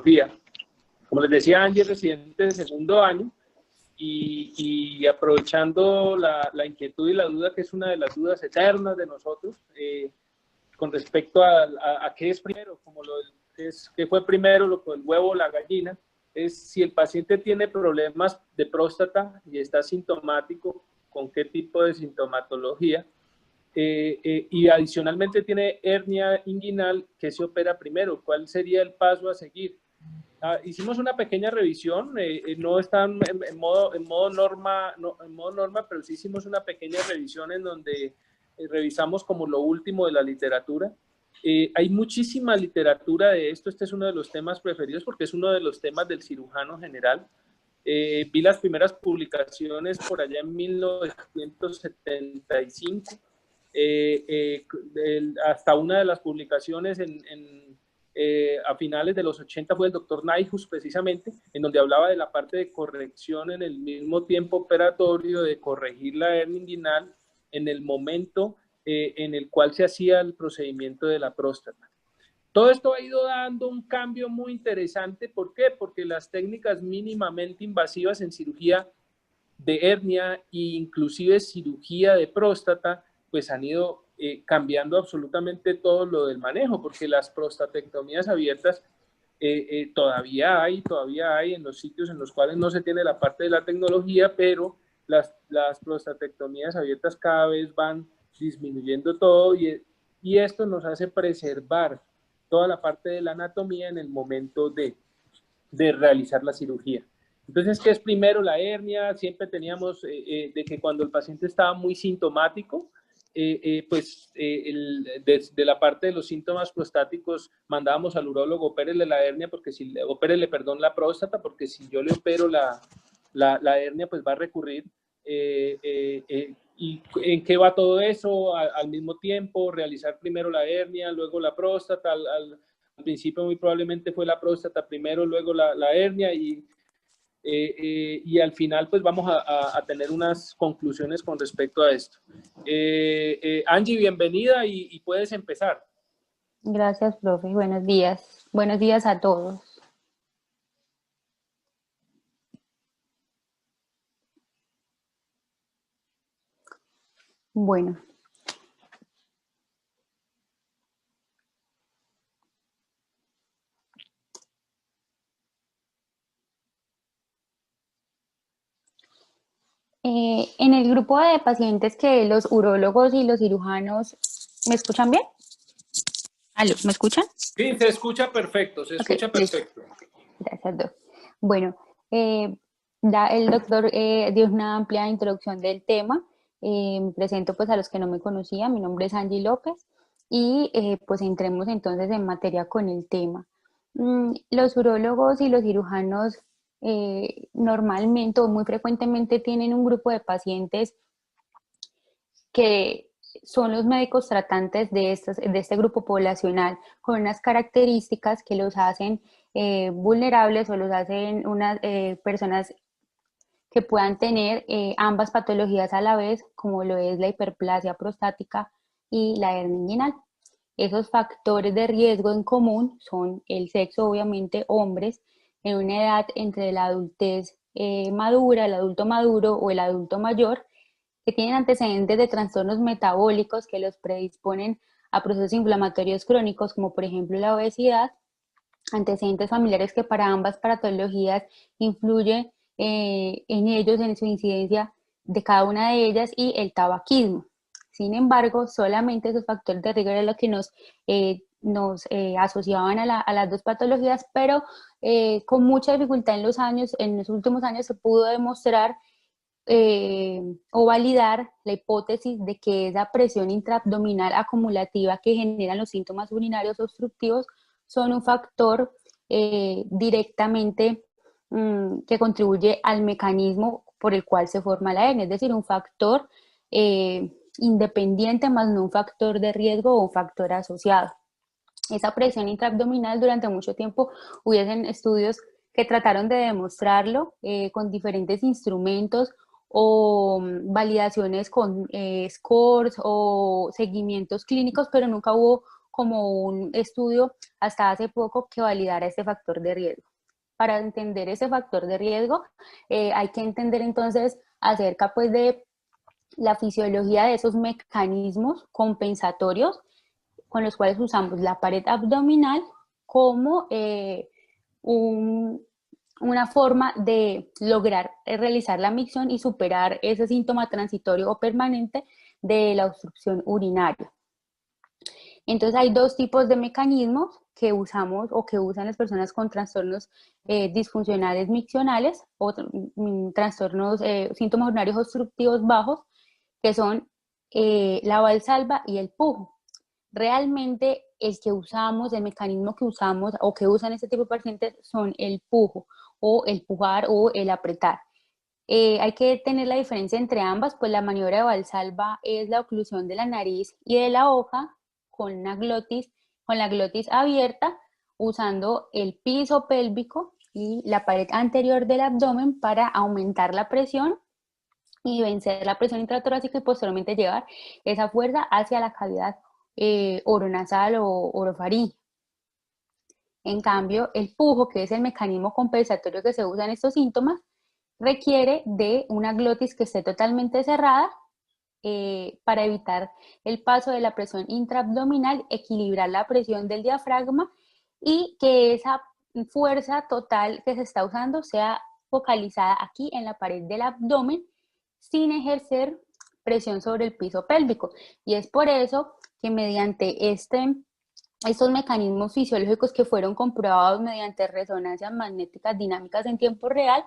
sintomatología. Como les decía, Angie es residente de segundo año y aprovechando la inquietud y la duda, que es una de las dudas eternas de nosotros, con respecto a qué es primero, como qué fue primero, el huevo o la gallina, es si el paciente tiene problemas de próstata y está sintomático, con qué tipo de sintomatología, y adicionalmente tiene hernia inguinal, ¿qué se opera primero? ¿Cuál sería el paso a seguir? Hicimos una pequeña revisión, no están en modo norma, pero sí hicimos una pequeña revisión en donde revisamos como lo último de la literatura. Hay muchísima literatura de esto. Este es uno de los temas preferidos porque es uno de los temas del cirujano general. Vi las primeras publicaciones por allá en 1975, hasta una de las publicaciones a finales de los 80 fue el doctor Naihus, precisamente, en donde hablaba de la parte de corrección en el mismo tiempo operatorio, de corregir la hernia inguinal en el momento en el cual se hacía el procedimiento de la próstata. Todo esto ha ido dando un cambio muy interesante. ¿Por qué? Porque las técnicas mínimamente invasivas en cirugía de hernia e inclusive cirugía de próstata, pues han ido cambiando absolutamente todo lo del manejo, porque las prostatectomías abiertas todavía hay en los sitios en los cuales no se tiene la parte de la tecnología, pero las prostatectomías abiertas cada vez van disminuyendo todo y esto nos hace preservar toda la parte de la anatomía en el momento de realizar la cirugía. Entonces, ¿qué es primero la hernia? Siempre teníamos de que cuando el paciente estaba muy sintomático, de la parte de los síntomas prostáticos mandábamos al urólogo, opérele la hernia, opérele, perdón, la próstata, porque si yo le opero la hernia, pues va a recurrir. ¿Y en qué va todo eso? Al mismo tiempo, realizar primero la hernia, luego la próstata. Al principio muy probablemente fue la próstata primero, luego la hernia y al final pues vamos a tener unas conclusiones con respecto a esto. Angie, bienvenida y puedes empezar. Gracias, profe. Buenos días. Buenos días a todos. Bueno. En el grupo de pacientes que los urólogos y los cirujanos, ¿me escuchan bien? ¿Aló? ¿Me escuchan? Sí, se escucha perfecto, escucha perfecto. Gracias, doctor. Bueno, ya el doctor dio una amplia introducción del tema. Me presento pues a los que no me conocían. Mi nombre es Angie López y pues entremos entonces en materia con el tema. Los urólogos y los cirujanos normalmente o muy frecuentemente tienen un grupo de pacientes que son los médicos tratantes de este grupo poblacional con unas características que los hacen vulnerables o los hacen unas personas que puedan tener ambas patologías a la vez, como lo es la hiperplasia prostática y la hernia inguinal. Esos factores de riesgo en común son el sexo, obviamente, hombres, en una edad entre la adultez madura, el adulto maduro o el adulto mayor, que tienen antecedentes de trastornos metabólicos que los predisponen a procesos inflamatorios crónicos, como por ejemplo la obesidad, antecedentes familiares que para ambas patologías influye en ellos, en su incidencia de cada una de ellas, y el tabaquismo. Sin embargo, solamente esos factores de riesgo eran los que nos asociaban a las dos patologías, pero con mucha dificultad en los últimos años se pudo demostrar o validar la hipótesis de que esa presión intraabdominal acumulativa que generan los síntomas urinarios obstructivos son un factor directamente que contribuye al mecanismo por el cual se forma la hernia, es decir, un factor independiente más no un factor de riesgo o un factor asociado. Esa presión intraabdominal durante mucho tiempo hubiesen estudios que trataron de demostrarlo con diferentes instrumentos o validaciones con scores o seguimientos clínicos, pero nunca hubo como un estudio hasta hace poco que validara este factor de riesgo. Para entender ese factor de riesgo, hay que entender entonces acerca pues de la fisiología de esos mecanismos compensatorios con los cuales usamos la pared abdominal como una forma de lograr realizar la micción y superar ese síntoma transitorio o permanente de la obstrucción urinaria. Entonces hay dos tipos de mecanismos que usamos o que usan las personas con trastornos disfuncionales miccionales o trastornos, síntomas urinarios obstructivos bajos, que son la valsalva y el pujo. Realmente el que usamos, el mecanismo que usamos o que usan este tipo de pacientes son el pujo o el pujar o el apretar. Hay que tener la diferencia entre ambas, pues la maniobra de valsalva es la oclusión de la nariz y de la boca con la glotis abierta, usando el piso pélvico y la pared anterior del abdomen para aumentar la presión y vencer la presión intratorácica y posteriormente llevar esa fuerza hacia la cavidad oronasal o orofaringea. En cambio, el pujo, que es el mecanismo compensatorio que se usa en estos síntomas, requiere de una glotis que esté totalmente cerrada para evitar el paso de la presión intraabdominal, equilibrar la presión del diafragma y que esa fuerza total que se está usando sea focalizada aquí en la pared del abdomen sin ejercer presión sobre el piso pélvico. Y es por eso que mediante estos mecanismos fisiológicos que fueron comprobados mediante resonancias magnéticas dinámicas en tiempo real,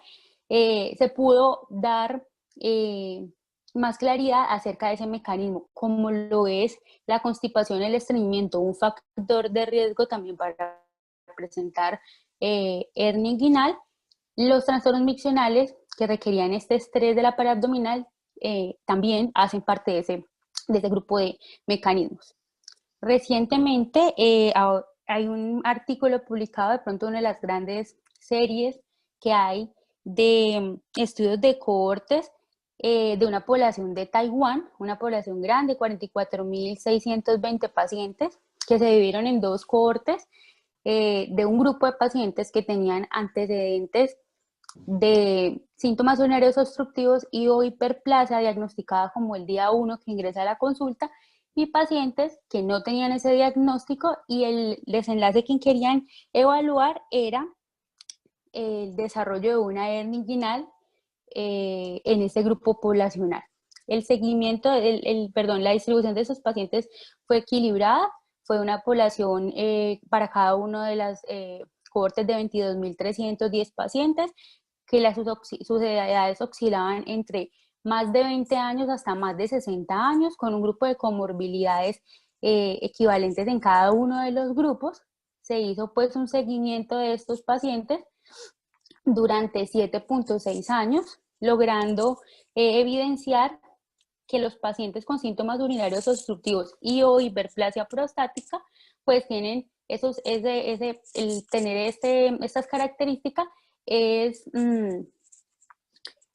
se pudo dar más claridad acerca de ese mecanismo, como lo es la constipación y el estreñimiento, un factor de riesgo también para presentar hernia inguinal. Los trastornos miccionales que requerían este estrés de la pared abdominal también hacen parte de ese grupo de mecanismos. Recientemente hay un artículo publicado, de pronto una de las grandes series que hay de estudios de cohortes de una población de Taiwán, una población grande, 44.620 pacientes, que se dividieron en dos cohortes de un grupo de pacientes que tenían antecedentes de síntomas urinarios obstructivos y o hiperplasia diagnosticada como el día 1 que ingresa a la consulta, y pacientes que no tenían ese diagnóstico y el desenlace que querían evaluar era el desarrollo de una hernia inguinal en ese grupo poblacional. El seguimiento, la distribución de esos pacientes fue equilibrada, fue una población para cada uno de las cohortes de 22.310 pacientes, que sus edades oscilaban entre más de 20 años hasta más de 60 años, con un grupo de comorbilidades equivalentes en cada uno de los grupos. Se hizo pues un seguimiento de estos pacientes durante 7.6 años, logrando evidenciar que los pacientes con síntomas urinarios obstructivos y o hiperplasia prostática pues tienen el tener estas características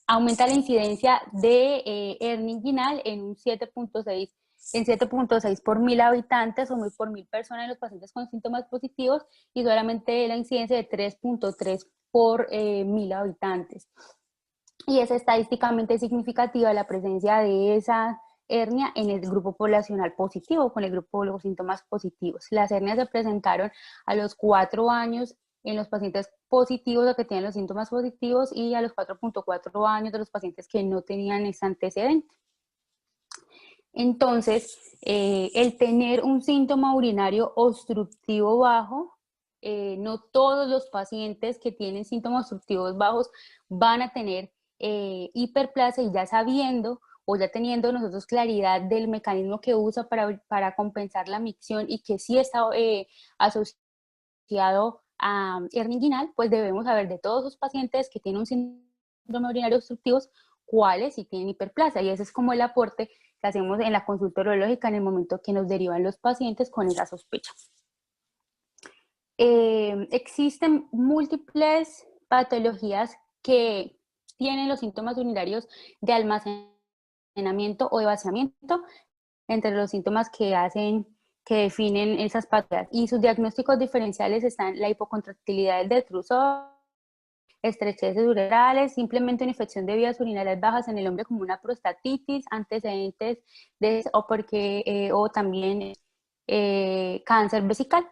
aumenta la incidencia de hernia inguinal en un 7.6 por 1.000 habitantes o por 1.000 personas en los pacientes con síntomas positivos, y solamente la incidencia de 3.3 por 1.000 habitantes. Y es estadísticamente significativa la presencia de esa hernia en el grupo poblacional positivo, con el grupo de los síntomas positivos. Las hernias se presentaron a los 4 años en los pacientes positivos o que tienen los síntomas positivos y a los 4.4 años de los pacientes que no tenían ese antecedente. Entonces, el tener un síntoma urinario obstructivo bajo, no todos los pacientes que tienen síntomas obstructivos bajos van a tener hiperplasia, y ya sabiendo o ya teniendo nosotros claridad del mecanismo que usa para compensar la micción y que sí está asociado a hernia inguinal, pues debemos saber de todos los pacientes que tienen un síndrome urinario obstructivo cuáles sí tienen hiperplasia, y ese es como el aporte que hacemos en la consulta urológica en el momento que nos derivan los pacientes con esa sospecha. Existen múltiples patologías que tienen los síntomas urinarios de almacenamiento o de vaciamiento. Entre los síntomas que que definen esas patologías. Y sus diagnósticos diferenciales están la hipocontractilidad del detrusor, estrecheces urales, simplemente una infección de vías urinarias bajas en el hombre como una prostatitis, antecedentes de o también cáncer vesical.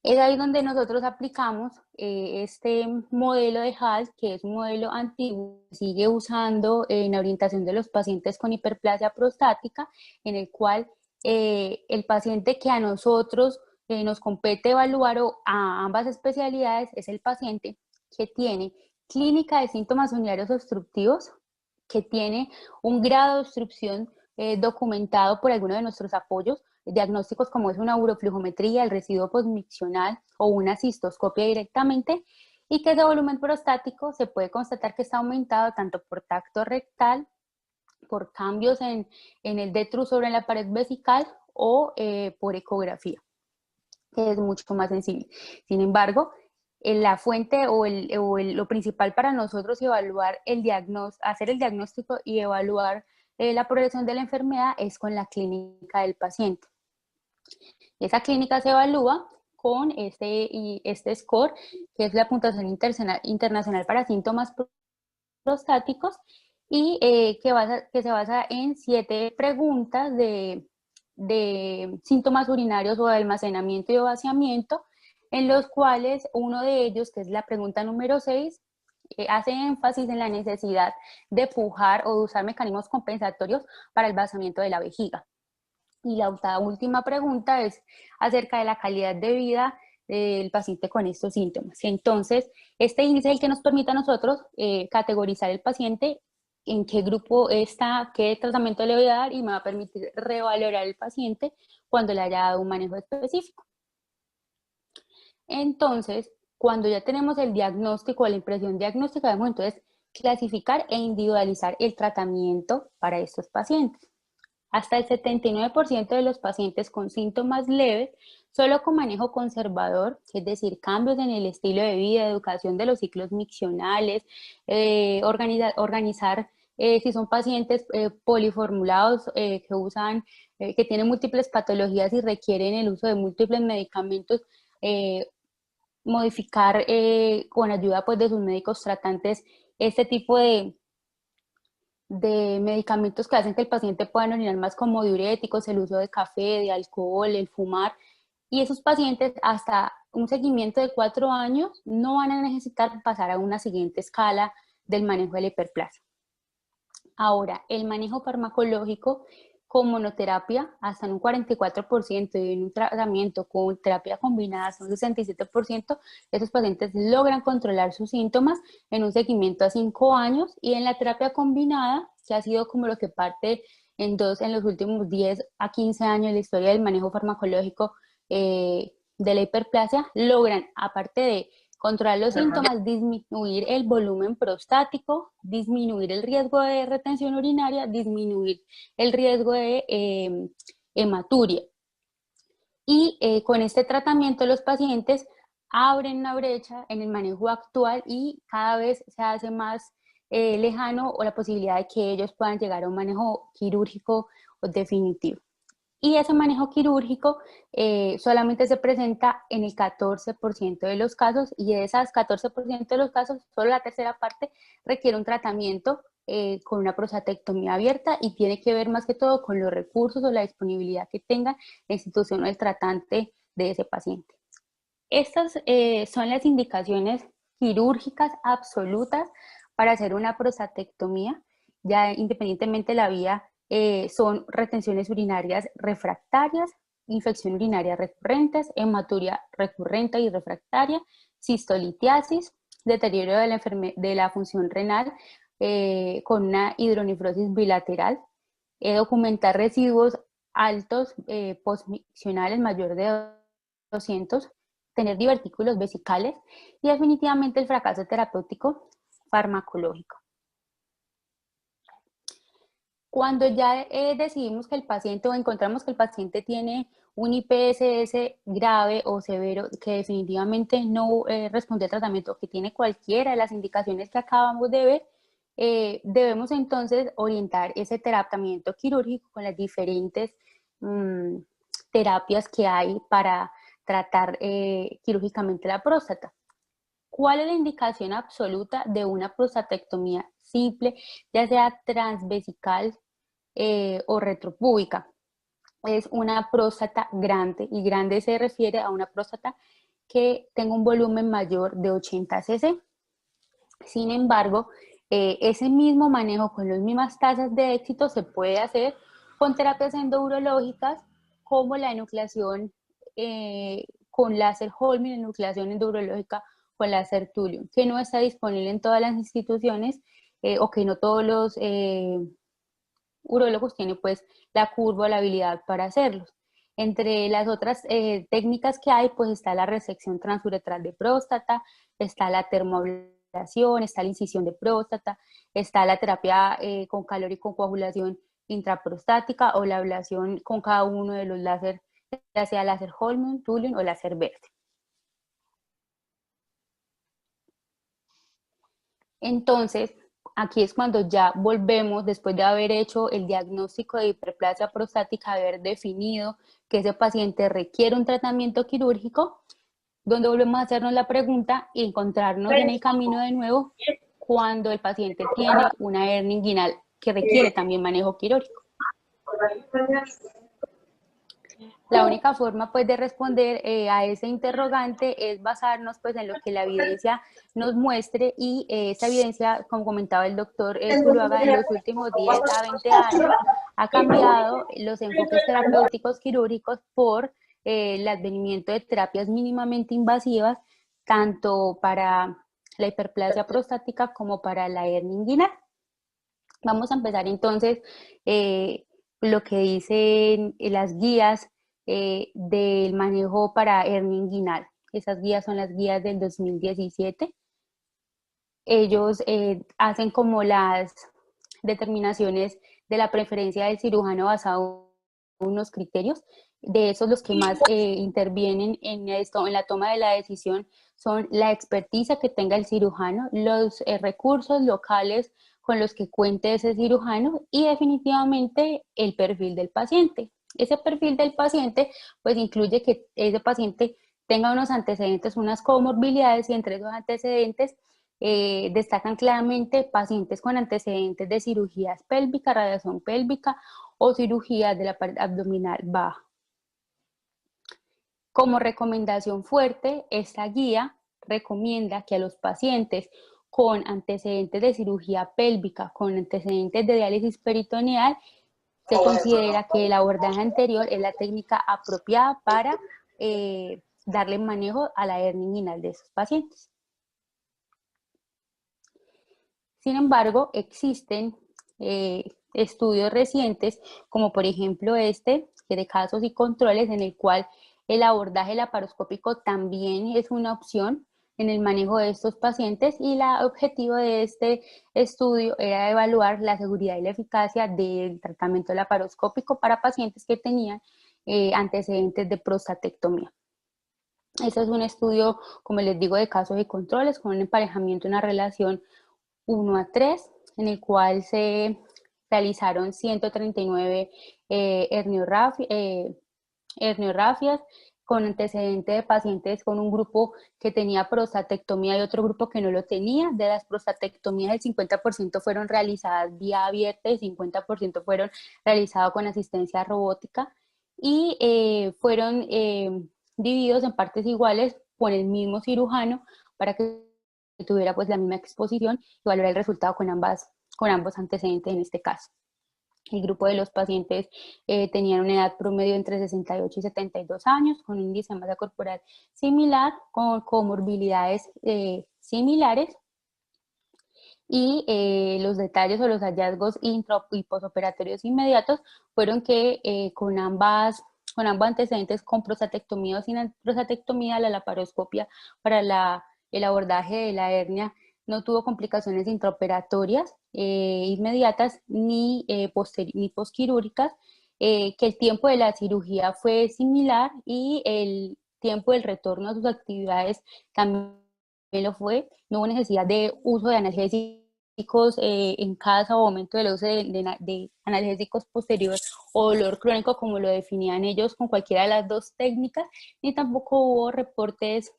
Es ahí donde nosotros aplicamos este modelo de HALS, que es un modelo antiguo, sigue usando en la orientación de los pacientes con hiperplasia prostática, en el cual el paciente que a nosotros nos compete evaluar o a ambas especialidades es el paciente que tiene clínica de síntomas urinarios obstructivos, que tiene un grado de obstrucción documentado por alguno de nuestros apoyos diagnósticos como es una uroflujometría, el residuo postmiccional o una cistoscopia directamente, y que ese volumen prostático se puede constatar que está aumentado tanto por tacto rectal, por cambios en el detrus sobre la pared vesical o por ecografía, que es mucho más sensible. Sin embargo, la fuente lo principal para nosotros evaluar hacer el diagnóstico y evaluar la progresión de la enfermedad es con la clínica del paciente. Esa clínica se evalúa con este score, que es la puntuación internacional para síntomas prostáticos, y que se basa en 7 preguntas de síntomas urinarios o de almacenamiento y de vaciamiento, en los cuales uno de ellos, que es la pregunta número 6, hace énfasis en la necesidad de pujar o de usar mecanismos compensatorios para el vaciamiento de la vejiga. Y la última pregunta es acerca de la calidad de vida del paciente con estos síntomas. Entonces, este índice es el que nos permite a nosotros categorizar el paciente, en qué grupo está, qué tratamiento le voy a dar, y me va a permitir revalorar el paciente cuando le haya dado un manejo específico. Entonces, cuando ya tenemos el diagnóstico, la impresión diagnóstica, debemos entonces clasificar e individualizar el tratamiento para estos pacientes. Hasta el 79% de los pacientes con síntomas leves, solo con manejo conservador, es decir, cambios en el estilo de vida, educación de los ciclos miccionales, organizar si son pacientes poliformulados que tienen múltiples patologías y requieren el uso de múltiples medicamentos, modificar con ayuda pues, de sus médicos tratantes este tipo de medicamentos que hacen que el paciente pueda orinar más, como diuréticos, el uso de café, de alcohol, el fumar. Y esos pacientes hasta un seguimiento de 4 años no van a necesitar pasar a una siguiente escala del manejo de la hiperplasia. Ahora, el manejo farmacológico con monoterapia hasta en un 44% y en un tratamiento con terapia combinada hasta un 67%, esos pacientes logran controlar sus síntomas en un seguimiento a 5 años, y en la terapia combinada, que ha sido como lo que parte en los últimos 10 a 15 años de la historia del manejo farmacológico de la hiperplasia, logran, aparte de controlar los síntomas, disminuir el volumen prostático, disminuir el riesgo de retención urinaria, disminuir el riesgo de hematuria. Y con este tratamiento los pacientes abren una brecha en el manejo actual y cada vez se hace más lejano o la posibilidad de que ellos puedan llegar a un manejo quirúrgico definitivo. Y ese manejo quirúrgico solamente se presenta en el 14% de los casos, y de esas 14% de los casos, solo la tercera parte requiere un tratamiento con una prostatectomía abierta, y tiene que ver más que todo con los recursos o la disponibilidad que tenga la institución o el tratante de ese paciente. Estas son las indicaciones quirúrgicas absolutas para hacer una prostatectomía, ya independientemente de la vía. Son retenciones urinarias refractarias, infección urinaria recurrentes, hematuria recurrente y refractaria, cistolitiasis, deterioro de la función renal con una hidronefrosis bilateral, documentar residuos altos postmiccionales mayor de 200, tener divertículos vesicales, y definitivamente el fracaso terapéutico farmacológico. Cuando ya decidimos que el paciente, o encontramos que el paciente tiene un IPSS grave o severo, que definitivamente no responde al tratamiento, que tiene cualquiera de las indicaciones que acabamos de ver, debemos entonces orientar ese tratamiento quirúrgico con las diferentes terapias que hay para tratar quirúrgicamente la próstata. ¿Cuál es la indicación absoluta de una prostatectomía simple, ya sea transvesical o retropúbica? Es una próstata grande, y grande se refiere a una próstata que tenga un volumen mayor de 80 cc. Sin embargo, ese mismo manejo con las mismas tasas de éxito se puede hacer con terapias endourológicas como la enucleación con láser Holmium, la enucleación endourológica con láser Thulium, que no está disponible en todas las instituciones o que no todos los urólogos tienen pues la curva o la habilidad para hacerlos. Entre las otras técnicas que hay, pues está la resección transuretral de próstata, está la termoablación, está la incisión de próstata, está la terapia con calor y con coagulación intraprostática o la ablación con cada uno de los láser, ya sea láser Holmium, Thulium o láser verde. Entonces, aquí es cuando ya volvemos, después de haber hecho el diagnóstico de hiperplasia prostática, haber definido que ese paciente requiere un tratamiento quirúrgico, donde volvemos a hacernos la pregunta y encontrarnos en el camino de nuevo cuando el paciente tiene una hernia inguinal que requiere también manejo quirúrgico. La única forma pues de responder a ese interrogante es basarnos pues en lo que la evidencia nos muestre, y esa evidencia, como comentaba el doctor Zuluaga, en los últimos 10 a 20 años ha cambiado los enfoques terapéuticos quirúrgicos por el advenimiento de terapias mínimamente invasivas, tanto para la hiperplasia prostática como para la hernia inguinal. Vamos a empezar entonces lo que dicen las guías del manejo para hernia inguinal. Esas guías son las guías del 2017. Ellos hacen como las determinaciones de la preferencia del cirujano basado en unos criterios. De esos, los que más intervienen en esto, en la toma de la decisión, son la experticia que tenga el cirujano, los recursos locales con los que cuente ese cirujano y definitivamente el perfil del paciente. Ese perfil del paciente pues incluye que ese paciente tenga unos antecedentes, unas comorbilidades, y entre esos antecedentes destacan claramente pacientes con antecedentes de cirugías pélvicas, radiación pélvica o cirugías de la pared abdominal baja. Como recomendación fuerte, esta guía recomienda que a los pacientes con antecedentes de cirugía pélvica, con antecedentes de diálisis peritoneal, se considera que el abordaje anterior es la técnica apropiada para darle manejo a la hernia inguinal de esos pacientes. Sin embargo, existen estudios recientes, como por ejemplo este, de casos y controles, en el cual el abordaje laparoscópico también es una opción en el manejo de estos pacientes, y el objetivo de este estudio era evaluar la seguridad y la eficacia del tratamiento laparoscópico para pacientes que tenían antecedentes de prostatectomía. Este es un estudio, como les digo, de casos y controles con un emparejamiento, una relación 1:3, en el cual se realizaron 139 herniorafias con antecedente de pacientes con un grupo que tenía prostatectomía y otro grupo que no lo tenía. De las prostatectomías, el 50% fueron realizadas vía abierta y el 50% fueron realizadas con asistencia robótica, y fueron divididos en partes iguales por el mismo cirujano para que tuviera pues la misma exposición y valorar el resultado con ambos antecedentes en este caso. El grupo de los pacientes tenían una edad promedio entre 68 y 72 años, con un índice de masa corporal similar, con comorbilidades similares, y los detalles o los hallazgos intra y posoperatorios inmediatos fueron que con ambos antecedentes, con prostatectomía o sin prostatectomía, la laparoscopia para el abordaje de la hernia no tuvo complicaciones intraoperatorias inmediatas ni posquirúrgicas, que el tiempo de la cirugía fue similar y el tiempo del retorno a sus actividades también lo fue. No hubo necesidad de uso de analgésicos en casa o aumento del uso de analgésicos posterior o dolor crónico, como lo definían ellos con cualquiera de las dos técnicas, ni tampoco hubo reportes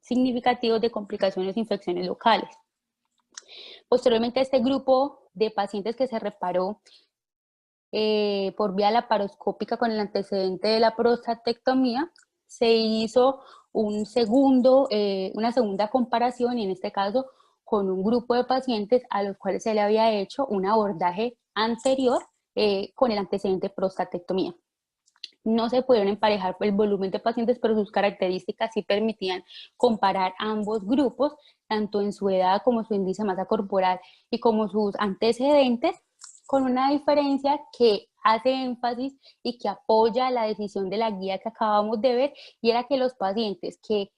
significativos de complicaciones o infecciones locales. Posteriormente, este grupo de pacientes que se reparó por vía laparoscópica con el antecedente de la prostatectomía, se hizo una segunda comparación, y en este caso con un grupo de pacientes a los cuales se le había hecho un abordaje anterior con el antecedente de prostatectomía. No se pudieron emparejar el volumen de pacientes, pero sus características sí permitían comparar ambos grupos, tanto en su edad como su índice de masa corporal y como sus antecedentes, con una diferencia que hace énfasis y que apoya la decisión de la guía que acabamos de ver, y era que los pacientes que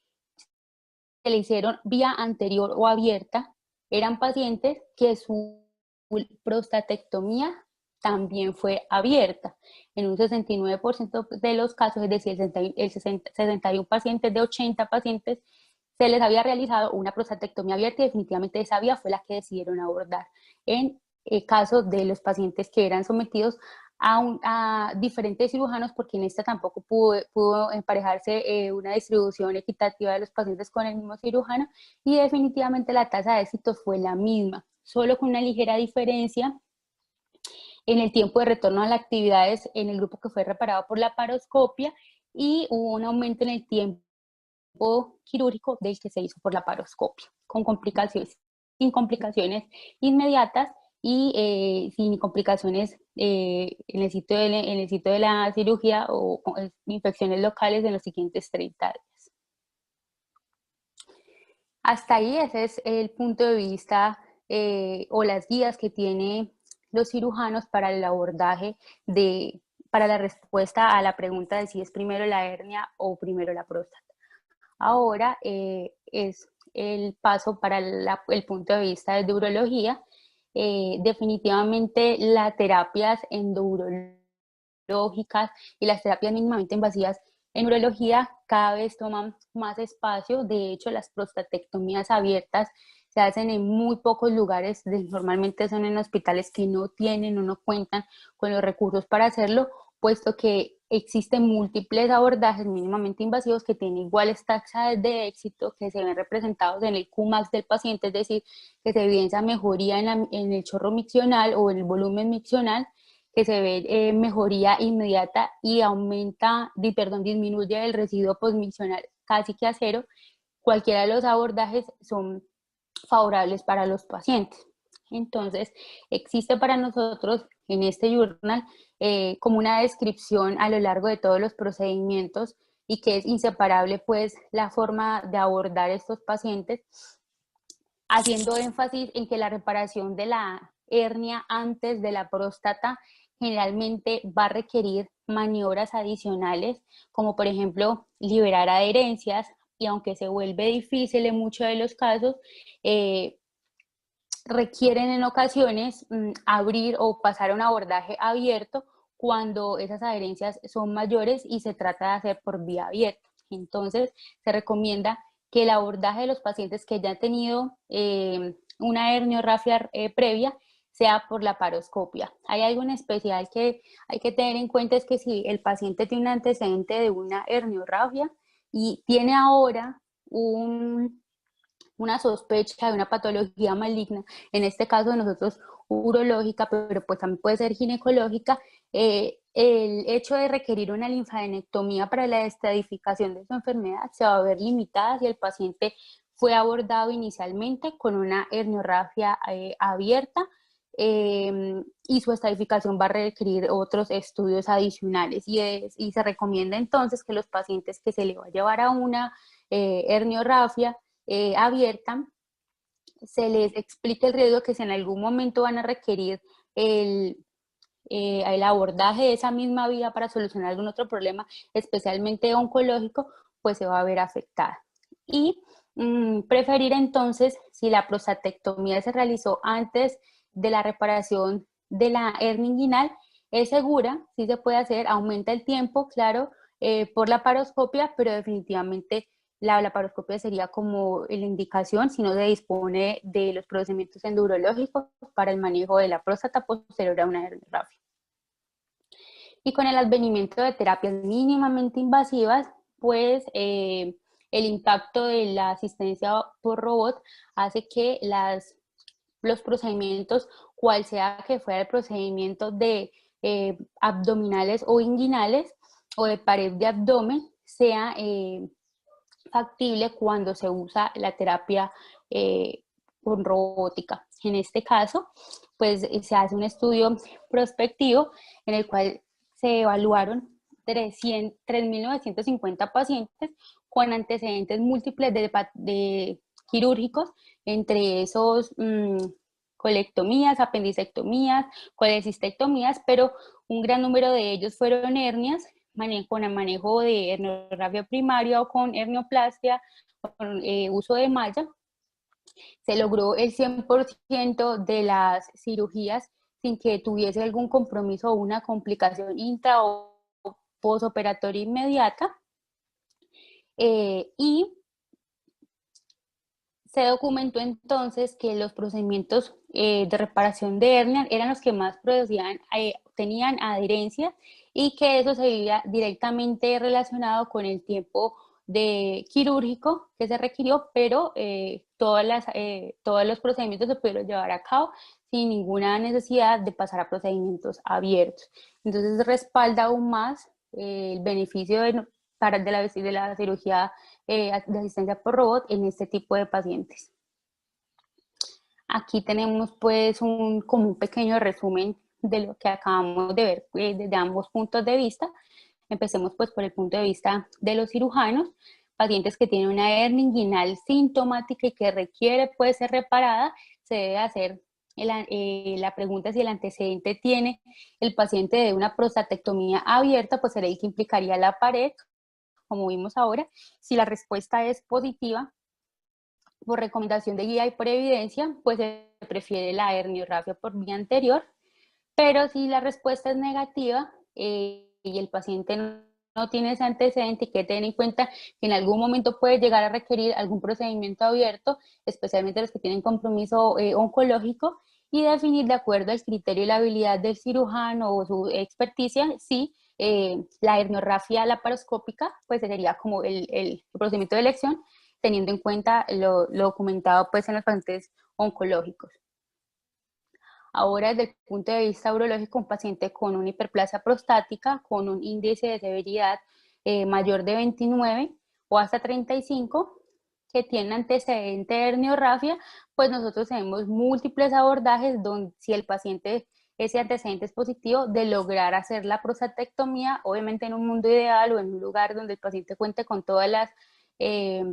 se le hicieron vía anterior o abierta eran pacientes que su prostatectomía también fue abierta. En un 69% de los casos, es decir, 61 pacientes de 80 pacientes, se les había realizado una prostatectomía abierta, y definitivamente esa vía fue la que decidieron abordar en casos de los pacientes que eran sometidos a diferentes cirujanos, porque en esta tampoco pudo emparejarse una distribución equitativa de los pacientes con el mismo cirujano, y definitivamente la tasa de éxito fue la misma, solo con una ligera diferencia en el tiempo de retorno a las actividades en el grupo que fue reparado por la laparoscopia, y hubo un aumento en el tiempo quirúrgico del que se hizo por la laparoscopia, sin complicaciones inmediatas y sin complicaciones en el sitio de la cirugía o infecciones locales en los siguientes 30 días. Hasta ahí ese es el punto de vista o las guías que tiene los cirujanos para el abordaje para la respuesta a la pregunta de si es primero la hernia o primero la próstata. Ahora es el paso para el punto de vista de urología. Definitivamente las terapias endurológicas y las terapias mínimamente invasivas en urología cada vez toman más espacio. De hecho, las prostatectomías abiertas se hacen en muy pocos lugares, normalmente son en hospitales que no tienen o no cuentan con los recursos para hacerlo, puesto que existen múltiples abordajes mínimamente invasivos que tienen iguales tasas de éxito, que se ven representados en el Qmax del paciente, es decir, que se evidencia mejoría en el chorro miccional o en el volumen miccional, que se ve mejoría inmediata y disminuye el residuo postmiccional casi que a cero. Cualquiera de los abordajes son favorables para los pacientes. Entonces, existe para nosotros en este journal como una descripción a lo largo de todos los procedimientos, y que es inseparable pues la forma de abordar estos pacientes, haciendo énfasis en que la reparación de la hernia antes de la próstata generalmente va a requerir maniobras adicionales, como por ejemplo liberar adherencias, y aunque se vuelve difícil en muchos de los casos, requieren en ocasiones abrir o pasar a un abordaje abierto cuando esas adherencias son mayores y se trata de hacer por vía abierta. Entonces, se recomienda que el abordaje de los pacientes que ya han tenido una herniorrafia previa sea por la laparoscopia. Hay algo en especial que hay que tener en cuenta, es que si el paciente tiene un antecedente de una herniorrafia y tiene ahora una sospecha de una patología maligna, en este caso de nosotros urológica, pero pues también puede ser ginecológica, el hecho de requerir una linfadenectomía para la estadificación de su enfermedad se va a ver limitada si el paciente fue abordado inicialmente con una herniorrafia abierta, y su estadificación va a requerir otros estudios adicionales, y se recomienda entonces que los pacientes que se le va a llevar a una herniorrafia abierta, se les explique el riesgo que si en algún momento van a requerir el abordaje de esa misma vía para solucionar algún otro problema, especialmente oncológico, pues se va a ver afectada. Y preferir entonces, si la prostatectomía se realizó antes de la reparación de la hernia inguinal, es segura, sí se puede hacer, aumenta el tiempo, claro, por la laparoscopia, pero definitivamente la laparoscopia sería como la indicación si no se dispone de los procedimientos endurológicos para el manejo de la próstata posterior a una herniorrafia. Y con el advenimiento de terapias mínimamente invasivas, pues el impacto de la asistencia por robot hace que los procedimientos, cual sea que fuera el procedimiento de abdominales o inguinales o de pared de abdomen, sea factible cuando se usa la terapia con robótica. En este caso, pues se hace un estudio prospectivo en el cual se evaluaron 3.950 pacientes con antecedentes múltiples de quirúrgicos, entre esos colectomías, apendicectomías, colecistectomías, pero un gran número de ellos fueron hernias, con el manejo de herniorrafia primaria o con hernioplastia, con uso de malla. Se logró el 100% de las cirugías sin que tuviese algún compromiso o una complicación intra o postoperatoria inmediata. Y se documentó entonces que los procedimientos de reparación de hernia eran los que más tenían adherencia y que eso se veía directamente relacionado con el tiempo quirúrgico que se requirió, pero todos los procedimientos se pudieron llevar a cabo sin ninguna necesidad de pasar a procedimientos abiertos. Entonces respalda aún más el beneficio de la cirugía de asistencia por robot en este tipo de pacientes. Aquí tenemos pues como un pequeño resumen de lo que acabamos de ver desde ambos puntos de vista. Empecemos pues por el punto de vista de los cirujanos, pacientes que tienen una hernia inguinal sintomática y que puede ser reparada, se debe hacer la pregunta si el antecedente tiene el paciente de una prostatectomía abierta, pues sería el que implicaría la pared, como vimos ahora. Si la respuesta es positiva, por recomendación de guía y por evidencia, pues se prefiere la herniorrafia por vía anterior, pero si la respuesta es negativa y el paciente no tiene ese antecedente, hay que tener en cuenta que en algún momento puede llegar a requerir algún procedimiento abierto, especialmente los que tienen compromiso oncológico, y definir de acuerdo al criterio y la habilidad del cirujano o su experticia si la herniorrafia laparoscópica pues sería como el procedimiento de elección, teniendo en cuenta lo documentado pues en los pacientes oncológicos. Ahora, desde el punto de vista urológico, un paciente con una hiperplasia prostática, con un índice de severidad mayor de 29 o hasta 35, que tiene antecedente de herniorrafia, pues nosotros tenemos múltiples abordajes donde si el paciente, ese antecedente es positivo, de lograr hacer la prostatectomía, obviamente en un mundo ideal o en un lugar donde el paciente cuente con todas las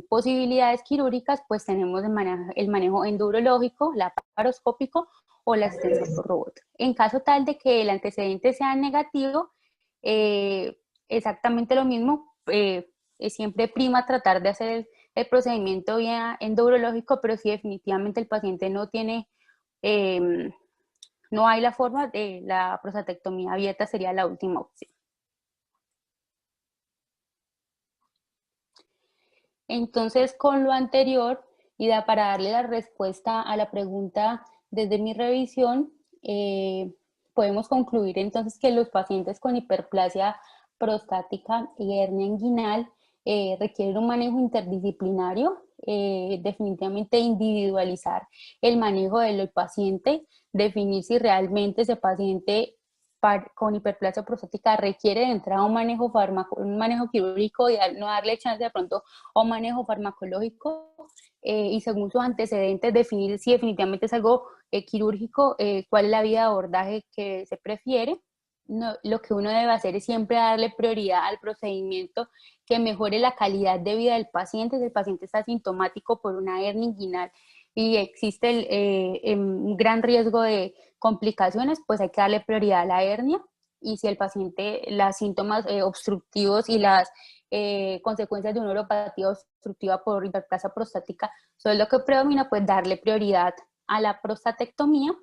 posibilidades quirúrgicas, pues tenemos el manejo endurológico, laparoscópico o la asistencia por robot. En caso tal de que el antecedente sea negativo, exactamente lo mismo, siempre prima tratar de hacer el procedimiento vía endurológico, pero si definitivamente el paciente no tiene, no hay la forma de la prostatectomía abierta, sería la última opción. Entonces, con lo anterior, y para darle la respuesta a la pregunta desde mi revisión, podemos concluir entonces que los pacientes con hiperplasia prostática y hernia inguinal requieren un manejo interdisciplinario, definitivamente individualizar el manejo del paciente, definir si realmente ese paciente con hiperplasia prostática requiere de entrar a un manejo quirúrgico y no darle chance de pronto a un manejo farmacológico y según sus antecedentes definir si definitivamente es algo quirúrgico, cuál es la vía de abordaje que se prefiere. No, lo que uno debe hacer es siempre darle prioridad al procedimiento que mejore la calidad de vida del paciente. Si el paciente está sintomático por una hernia inguinal y existe un gran riesgo de complicaciones, pues hay que darle prioridad a la hernia. Y si el paciente, los síntomas obstructivos y las consecuencias de una uropatía obstructiva por hiperplasia prostática son lo que predomina, pues darle prioridad a la prostatectomía.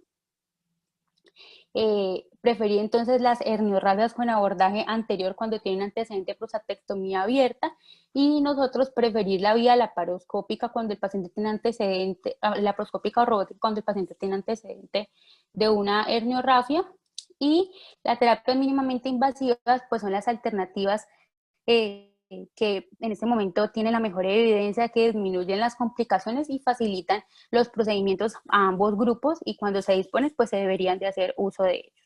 preferir entonces las herniorragias con abordaje anterior cuando tienen antecedente de prostatectomía abierta, y nosotros preferir la vía laparoscópica cuando el paciente tiene antecedente, laparoscópica o robótica cuando el paciente tiene antecedente de una herniorrafia. Y la terapia mínimamente invasivas pues son las alternativas que en este momento tienen la mejor evidencia, que disminuyen las complicaciones y facilitan los procedimientos a ambos grupos, y cuando se disponen pues se deberían de hacer uso de ellos.